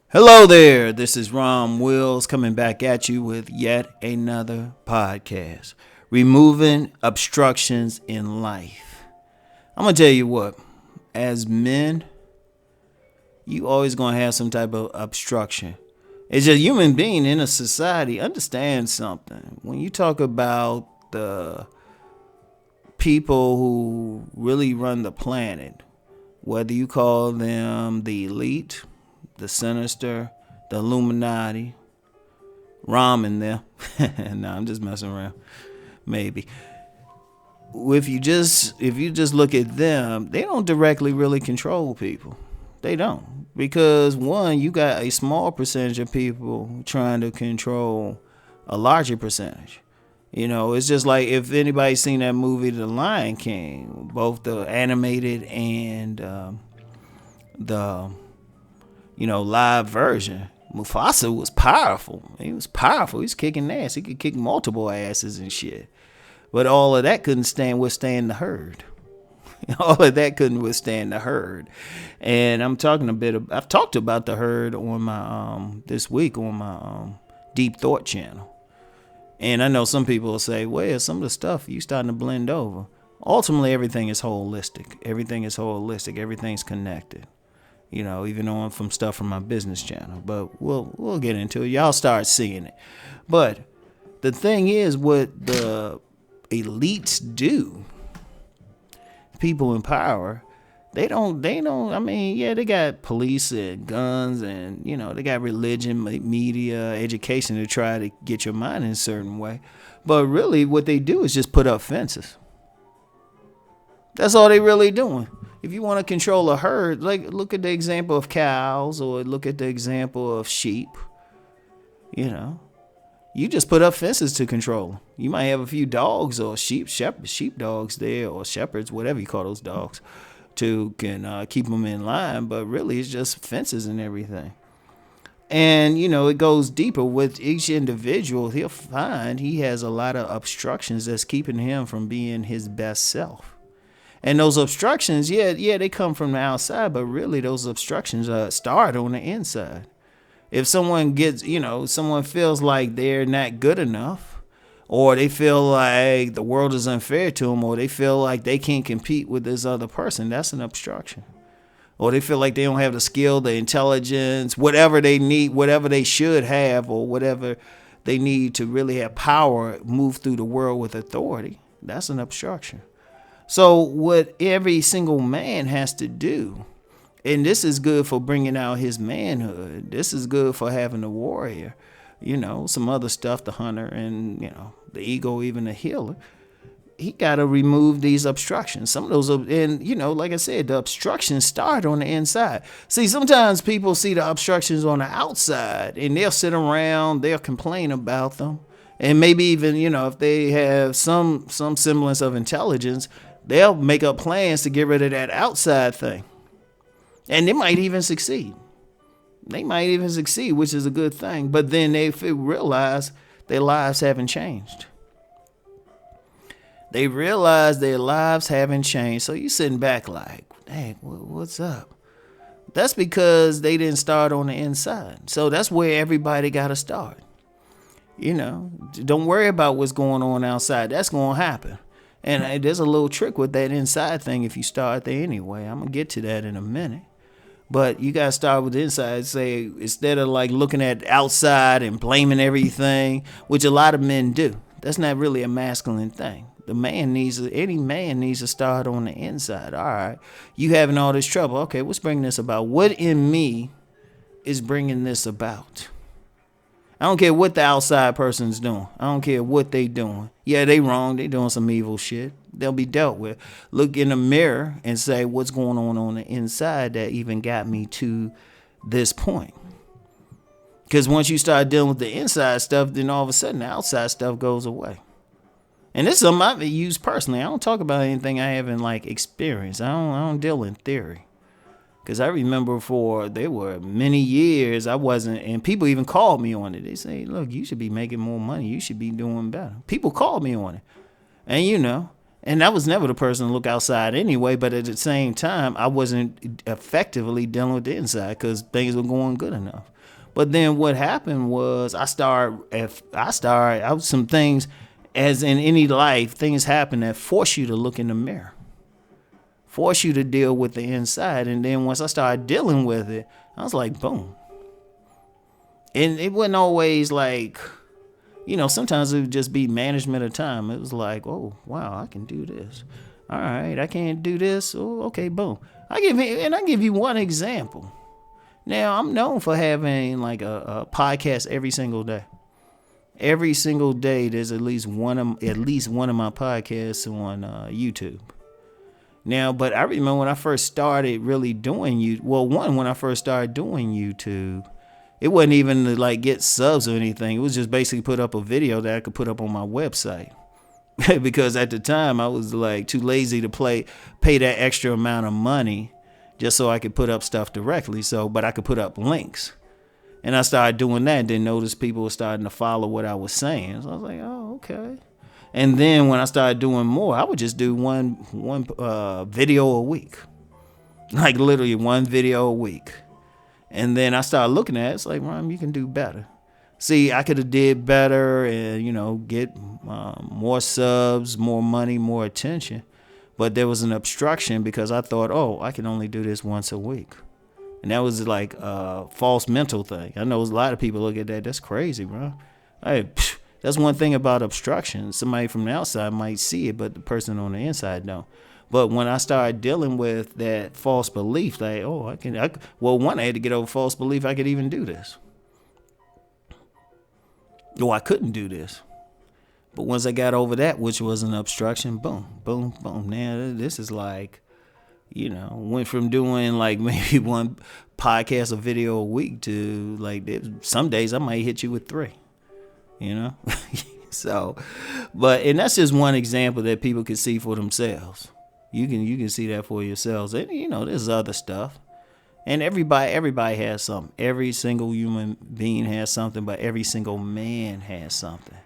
Hello there, this is Rom Wills coming back at you with yet another podcast. Removing obstructions in life. I'm going to tell you what, as men, you always going to have some type of obstruction. As a human being in a society, understand something. When you talk about the people who really run the planet, whether you call them the elite, the sinister, the Illuminati, Rom in there. No, I'm just messing around. Maybe. If you just look at them, they don't directly really control people. They don't. Because one, you got a small percentage of people trying to control a larger percentage. You know, it's just like if anybody's seen that movie The Lion King, both the animated and the live version. Mufasa was powerful. He was powerful. He was kicking ass. He could kick multiple asses and shit. But all of that couldn't withstand the herd. All of that couldn't withstand the herd. And I've talked about the herd on my this week on my Deep Thought channel. And I know some people will say, well, some of the stuff you starting to blend over. Ultimately, everything is holistic. Everything's connected. You know, even on from stuff from my business channel. But we'll get into it. Y'all start seeing it. But the thing is, what the elites do, people in power, they don't, I mean, yeah, they got police and guns and, they got religion, media, education to try to get your mind in a certain way. But really what they do is just put up fences. That's all they really doing. If you want to control a herd, like look at the example of cows or look at the example of sheep. You just put up fences to control them. You might have a few dogs or sheep dogs there or shepherds, whatever you call those dogs, to keep them in line. But really, it's just fences and everything. And, it goes deeper with each individual. He'll find he has a lot of obstructions that's keeping him from being his best self. And those obstructions, they come from the outside, but really those obstructions start on the inside. If someone someone feels like they're not good enough, or they feel like the world is unfair to them, or they feel like they can't compete with this other person, that's an obstruction. Or they feel like they don't have the skill, the intelligence, whatever they need, whatever they should have, or whatever they need to really have power, move through the world with authority, that's an obstruction. So what every single man has to do, and this is good for bringing out his manhood. This is good for having a warrior, some other stuff, the hunter and, the ego, even the healer. He got to remove these obstructions. Some of those, and, like I said, the obstructions start on the inside. See, sometimes people see the obstructions on the outside and they'll sit around, they'll complain about them. And maybe even, if they have some semblance of intelligence, they'll make up plans to get rid of that outside thing. And they might even succeed. Which is a good thing. But then they realize their lives haven't changed. So you're sitting back like, hey, what's up? That's because they didn't start on the inside. So that's where everybody got to start. Don't worry about what's going on outside. That's going to happen. And there's a little trick with that inside thing if you start there anyway. I'm going to get to that in a minute. But you got to start with the inside. Say, instead of like looking at outside and blaming everything, which a lot of men do. That's not really a masculine thing. Any man needs to start on the inside. All right, you having all this trouble. Okay, what's bringing this about? What in me is bringing this about? I don't care what the outside person's doing. I don't care what they doing. Yeah, they wrong. They doing some evil shit. They'll be dealt with. Look in the mirror and say, what's going on the inside that even got me to this point? Because once you start dealing with the inside stuff, then all of a sudden the outside stuff goes away. And this is something I've used personally. I don't talk about anything I haven't experienced. I don't deal in theory. Because I remember there were many years I wasn't, and people even called me on it. They say, look, you should be making more money. You should be doing better. People called me on it. And and I was never the person to look outside anyway, but at the same time, I wasn't effectively dealing with the inside because things were going good enough. But then what happened was some things, as in any life, things happen that force you to look in the mirror, force you to deal with the inside. And then once I started dealing with it, I was like, boom. And it wasn't always like, sometimes it would just be management of time. It was like, oh, wow, I can do this. All right, I can't do this. Oh, okay, boom. I give you one example. Now, I'm known for having like a podcast every single day. Every single day, there's at least one of my podcasts on YouTube. Now, but I remember when I first started really doing when I first started doing YouTube, it wasn't even to like get subs or anything. It was just basically put up a video that I could put up on my website. Because at the time I was like too lazy to pay that extra amount of money just so I could put up stuff directly. But I could put up links. And I started doing that and then noticed people were starting to follow what I was saying. So I was like, oh, okay. And then when I started doing more, I would just do one video a week. Like literally one video a week. And then I started looking at it. It's like, Rom, you can do better. See, I could have did better and, get more subs, more money, more attention. But there was an obstruction because I thought, oh, I can only do this once a week. And that was like a false mental thing. I know a lot of people look at that. That's crazy, bro. That's one thing about obstruction. Somebody from the outside might see it, but the person on the inside don't. But when I started dealing with that false belief, like, oh, I had to get over false belief I could even do this. Oh, I couldn't do this. But once I got over that, which was an obstruction, boom, boom, boom. Now this is like, went from doing like maybe one podcast or video a week to like some days I might hit you with 3, So, and that's just one example that people can see for themselves. You can see that for yourselves. And, there's other stuff. And everybody has something. Every single human being has something, but every single man has something.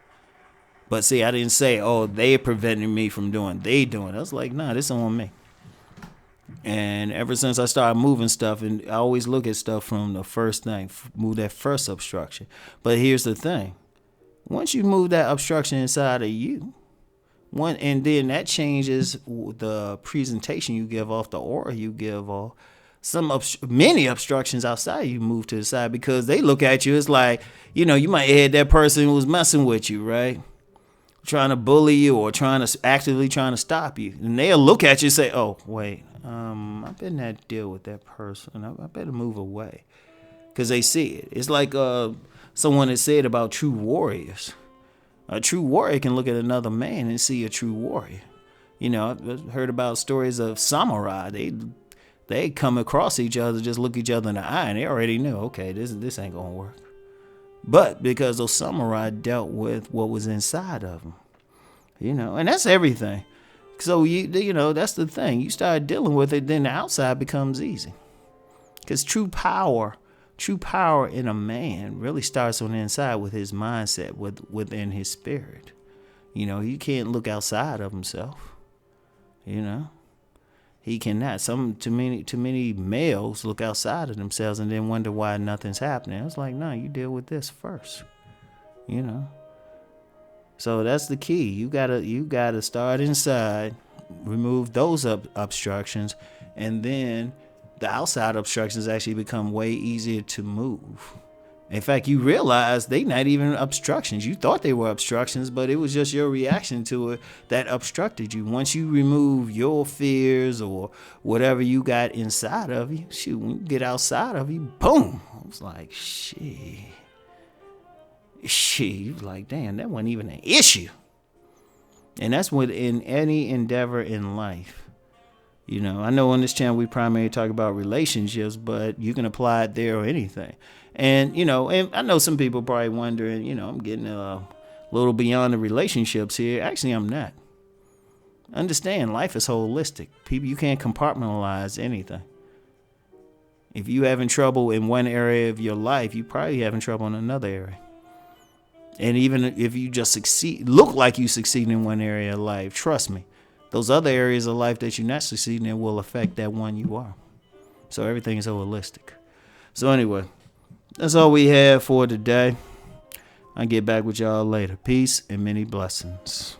But see, I didn't say, oh, they're preventing me from doing. I was like, nah, this is on me. And ever since I started moving stuff, and I always look at stuff from the first thing, move that first obstruction. But here's the thing. Once you move that obstruction inside of you, and then that changes the presentation you give off, the aura you give off. Many obstructions outside you move to the side because they look at you. It's like, you might have had that person who was messing with you, right? Trying to bully you or actively trying to stop you. And they'll look at you and say, oh, wait, I better not deal with that person. I better move away. Because they see it. It's like someone had said about true warriors. A true warrior can look at another man and see a true warrior. I've heard about stories of samurai. They come across each other, just look each other in the eye, and they already knew, okay, this ain't gonna work. But because those samurai dealt with what was inside of them, and that's everything. So that's the thing. You start dealing with it, then the outside becomes easy. Because true power in a man really starts on the inside with his mindset, within his spirit. He can't look outside of himself. He cannot. Too many males look outside of themselves and then wonder why nothing's happening. It's like, no, you deal with this first. So that's the key. You gotta start inside, remove those obstructions, and then the outside obstructions actually become way easier to move. In fact, you realize they not even obstructions. You thought they were obstructions, but it was just your reaction to it that obstructed you. Once you remove your fears or whatever you got inside of you, shoot, when you get outside of you, boom. I was like, shit. You was like, damn, that wasn't even an issue. And that's within any endeavor in life. I know on this channel we primarily talk about relationships, but you can apply it there or anything. And, and I know some people probably wondering, I'm getting a little beyond the relationships here. Actually, I'm not. Understand, life is holistic. People, you can't compartmentalize anything. If you having trouble in one area of your life, you probably having trouble in another area. And even if you just look like you succeed in one area of life, trust me, those other areas of life that you're not succeeding in will affect that one you are. So everything is holistic. So anyway, That's all we have for today. I'll get back with y'all later. Peace and many blessings.